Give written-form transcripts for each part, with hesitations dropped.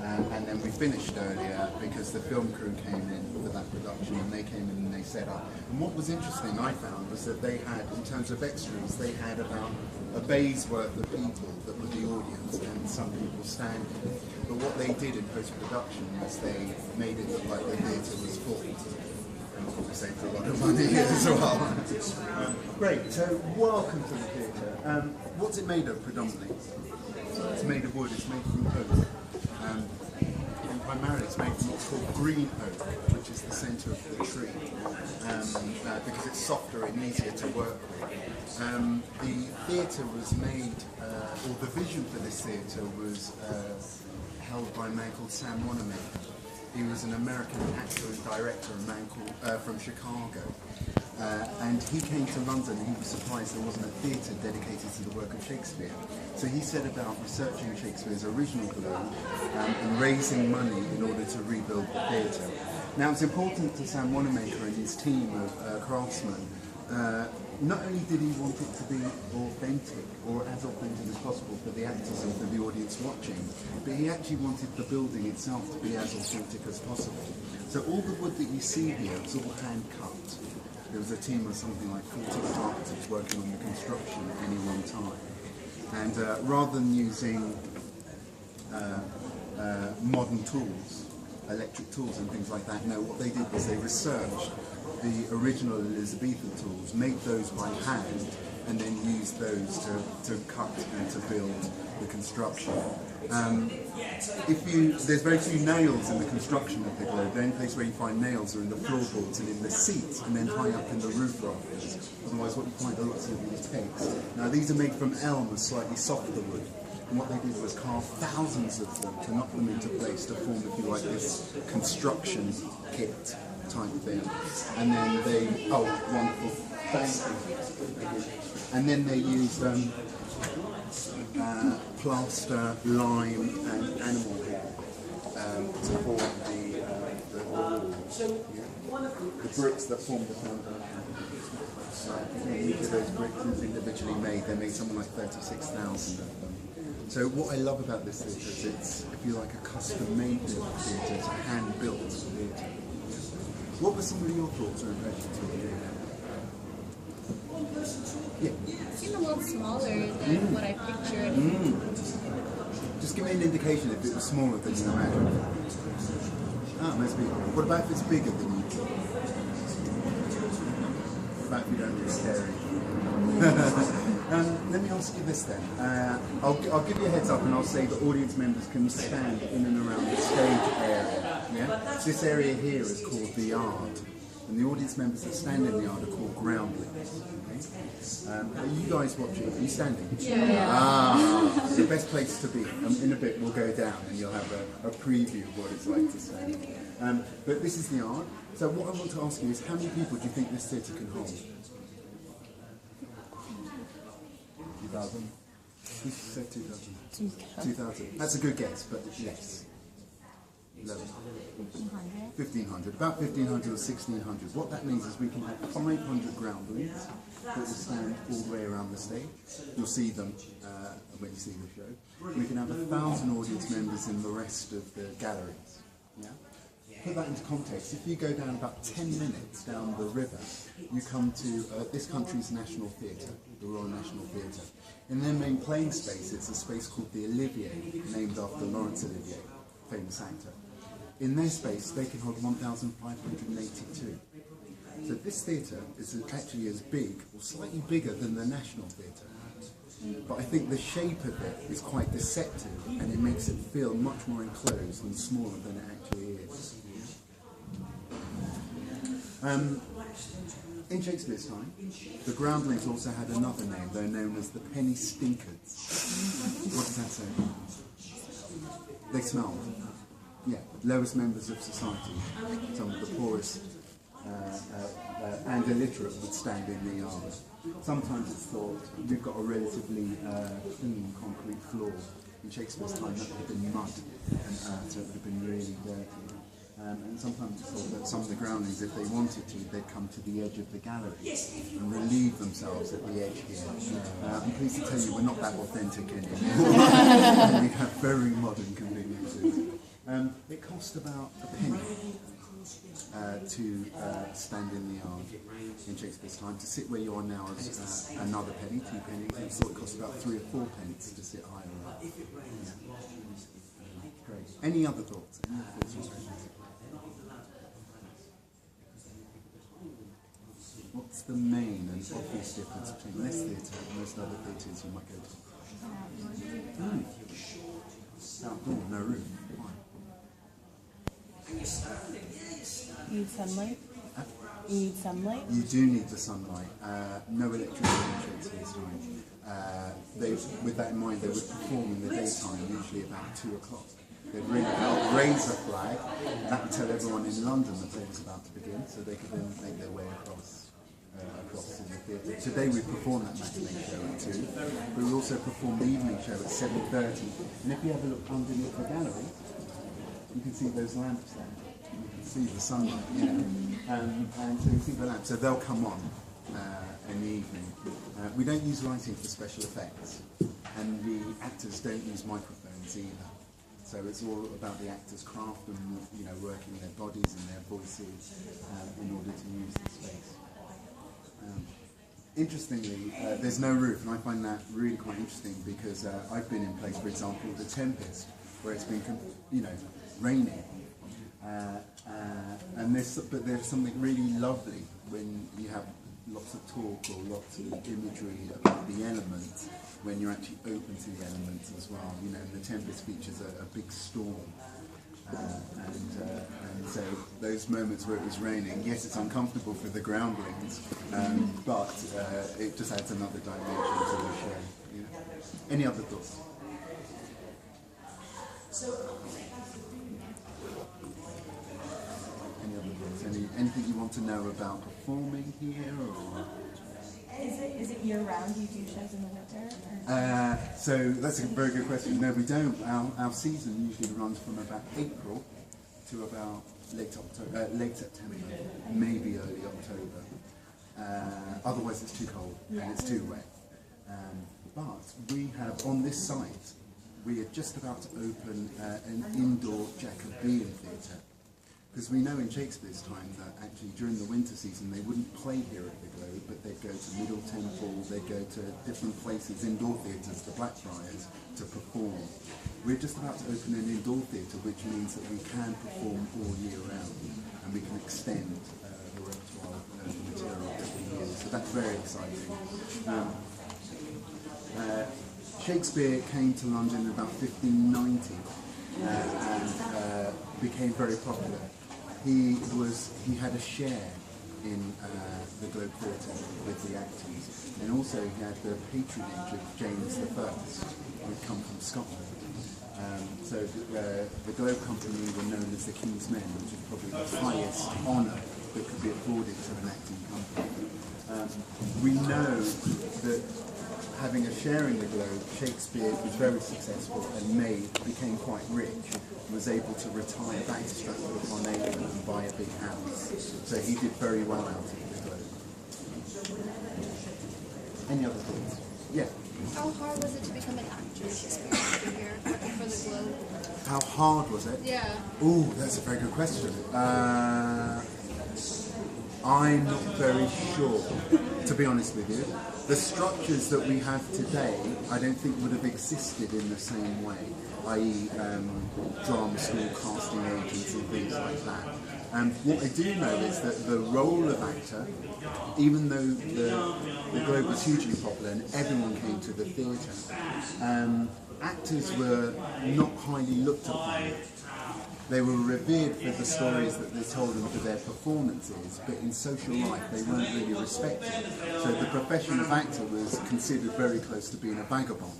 And then we finished earlier because the film crew came in for that production, and they came in and they set up. And what was interesting, I found, was that they had, in terms of extras, they had about a bay's worth of people that were the audience and some people standing. But what they did in post-production was they made it look like the theatre was full. And of course they saved a lot of money as well. Great, so welcome to the theatre. What's it made of predominantly? It's made of wood, it's made from oak. And primarily it's made from what's called green oak, which is the centre of the tree, because it's softer and easier to work with. The theatre was made, or the vision for this theatre was held by a man called Sam Wanamaker. He was an American actor and director, a man called, from Chicago. And he came to London and he was surprised there wasn't a theatre dedicated to the work of Shakespeare. So he set about researching Shakespeare's original globe and raising money in order to rebuild the theatre. Now it's important to Sam Wanamaker and his team of craftsmen. Not only did he want it to be authentic, or as authentic as possible for the actors and for the audience watching, but he actually wanted the building itself to be as authentic as possible. So all the wood that you see here is all hand cut. There was a team of something like 40 carpenters working on the construction at any one time. And rather than using modern tools, electric tools and things like that, no, what they did was they researched the original Elizabethan tools, made those by hand, and then used those to cut and to build the construction. There's very few nails in the construction of the globe. The only place where you find nails are in the floorboards and in the seats, and then high up in the roof rafters. Otherwise, what you find are lots of these pegs. Now, these are made from elm, a slightly softer wood. And what they did was carve thousands of them to knock them into place to form, if you like, this construction kit type thing. And then they, oh, wonderful, thank you. And then they used plaster, lime, and animal hair to form the walls. Yeah. The bricks that formed the foundation. Each of those bricks is individually made. They made something like 36,000 of them. So what I love about this theatre is it's, if you like, a custom-made theatre. It's a hand-built theatre. What were some of your thoughts or impressions of the theatre? Yeah. It seemed a little smaller than what I pictured. Just give me an indication if it was smaller than you imagined. Ah, must be. What about if it's bigger than you thought? What about if you don't get scary? Let me ask you this then. I'll give you a heads up and I'll say that audience members can stand in and around the stage area. Yeah? This area here is called the yard. And the audience members that stand in the yard are called groundlings. Okay? Are you guys watching? Are you standing? Yeah. Ah, the best place to be. In a bit we'll go down and you'll have a preview of what it's like to stand. But this is the yard. So what I want to ask you is, how many people do you think this theatre can hold? 2,000? Who said 2,000? 2,000. That's a good guess, but less. 1,500. About 1,500 or 1,600. What that means is we can have 500 groundlings that will stand all the way around the stage. You'll see them when you see the show. We can have 1,000 audience members in the rest of the galleries. Yeah? Put that into context. If you go down about 10 minutes down the river, you come to this country's National Theatre, the Royal National Theatre. In their main playing space, it's a space called the Olivier, named after Laurence Olivier, famous actor. In their space, they can hold 1,582. So this theatre is actually as big, or slightly bigger than the National Theatre. But I think the shape of it is quite deceptive, and it makes it feel much more enclosed and smaller than it actually is. In Shakespeare's time, the groundlings also had another name. They're known as the penny stinkers. What does that say? They smelled. Yeah, lowest members of society. Some of the poorest and illiterate would stand in the yard. Sometimes it's thought we've got a relatively clean concrete floor. In Shakespeare's time, that would have been mud and earth, so it would have been really dirty. And sometimes some of the groundlings, if they wanted to, they'd come to the edge of the gallery and relieve themselves at the edge here. I'm pleased to tell you we're not that authentic anymore. We have very modern conveniences. It cost about a penny to stand in the yard in Shakespeare's time. To sit where you are now is another penny, 2 pennies. It sort of cost about 3 or 4 pence to sit higher up. Yeah. Great. Any other thoughts? Any other thoughts or questions? What's the main and obvious difference between this theatre and most other theatres you might go to? Outdoor, no roof. Why? You need sunlight? You need sunlight? You do need the sunlight. No electricity in Shakespeare's time. With that in mind, they would perform in the daytime, usually about 2 o'clock. They'd ring a bell, raise a flag, that would tell everyone in London the play was about to begin, so they could then make their way across in the theatre. Today we perform that matinee show at 2, but we also perform the evening show at 7:30. And if you have a look underneath the gallery, you can see those lamps there. You can see the sunlight, and so you see the lamps. So they'll come on in the evening. We don't use lighting for special effects, and the actors don't use microphones either. So it's all about the actors' craft and working their bodies and their voices in order to use the space. Interestingly, there's no roof, and I find that really quite interesting because I've been in places, for example, The Tempest, where it's been, raining, but there's something really lovely when you have lots of talk or lots of imagery about the elements, when you're actually open to the elements as well. The Tempest features a big storm. And so those moments where it was raining, yes, it's uncomfortable for the groundlings, but it just adds another dimension to the show. Any other thoughts? Any other thoughts? Anything you want to know about performing here, or? Is it year round? You do shows in the winter? So that's a very good question. No, we don't. Our season usually runs from about April to about late September, maybe early October. Otherwise it's too cold and it's too wet. But we have, on this site, we are just about to open an indoor Jacobean theatre. Because we know in Shakespeare's time that actually during the winter season they wouldn't play here at the Globe, but they'd go to Middle Temple, they'd go to different places, indoor theatres, the Blackfriars, to perform. We're just about to open an indoor theatre, which means that we can perform all year round, and we can extend the repertoire of the material every year. So that's very exciting. Shakespeare came to London in about 1590 and became very popular. He had a share in the Globe Theatre with the actors, and also he had the patronage of James I, who'd come from Scotland. So the Globe Company were known as the King's Men, which is probably the highest honour that could be afforded to an acting company. We know that having a share in the Globe, Shakespeare was very successful and became quite rich, was able to retire back to Stratford-upon-Avon and buy a big house. So he did very well out of the Globe. Any other thoughts? Yeah. How hard was it to become an actor in Shakespeare here for the Globe? How hard was it? Yeah. Ooh, that's a very good question. I'm not very sure, to be honest with you. The structures that we have today, I don't think would have existed in the same way, i.e. drama school, casting agents and things like that. What I do know is that the role of actor, even though the Globe was hugely popular and everyone came to the theatre, actors were not highly looked upon. They were revered for the stories that they told and for their performances, but in social life they weren't really respected. So the profession of actor was considered very close to being a vagabond.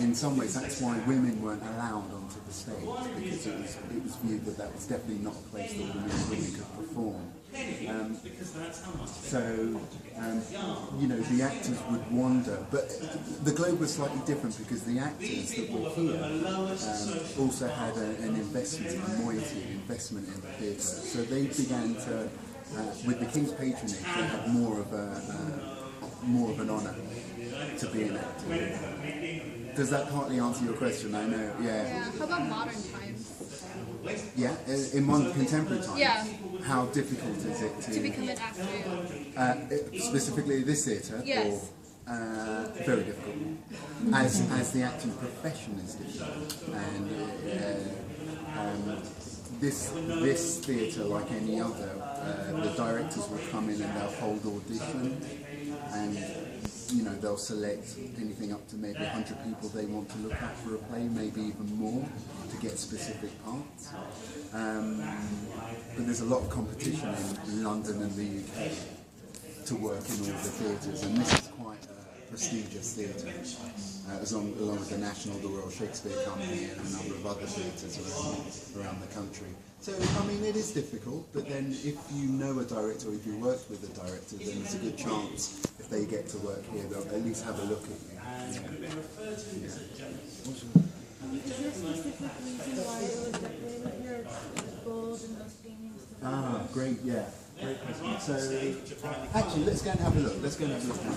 In some ways that's why women weren't allowed onto the stage, because it was viewed that that was definitely not a place that women could perform. You know, the actors would wander, but the Globe was slightly different because the actors that were here also had an investment, a moiety, an investment in the theatre. So they began to, with the King's patronage, they had more of an honour to be an actor. Does that partly answer your question? I know, Yeah. How about modern times? Yeah, in one contemporary time. Yeah. How difficult is it To become an actor. specifically this theatre? Yes. Or, very difficult. As the acting profession is difficult, and this theatre, like any other, the directors will come in and they'll hold audition, and you know they'll select anything up to maybe 100 people they want to look at for a play, maybe even more, to get specific parts. But there's a lot of competition in London and the UK to work in all the theatres, and this is quite a prestigious theatre, along with the National, the Royal Shakespeare Company, and a number of other theatres around the country. So, I mean, it is difficult, but then if you know a director, or if you worked with a director, then there's a good chance if they get to work here, they'll at least have a look at you. Yeah. Is there a specific reason why it was decorated here? It's gold and those paintings? Ah, great, yeah. Great question. So, actually, let's go and have a look. Let's go and have a look now.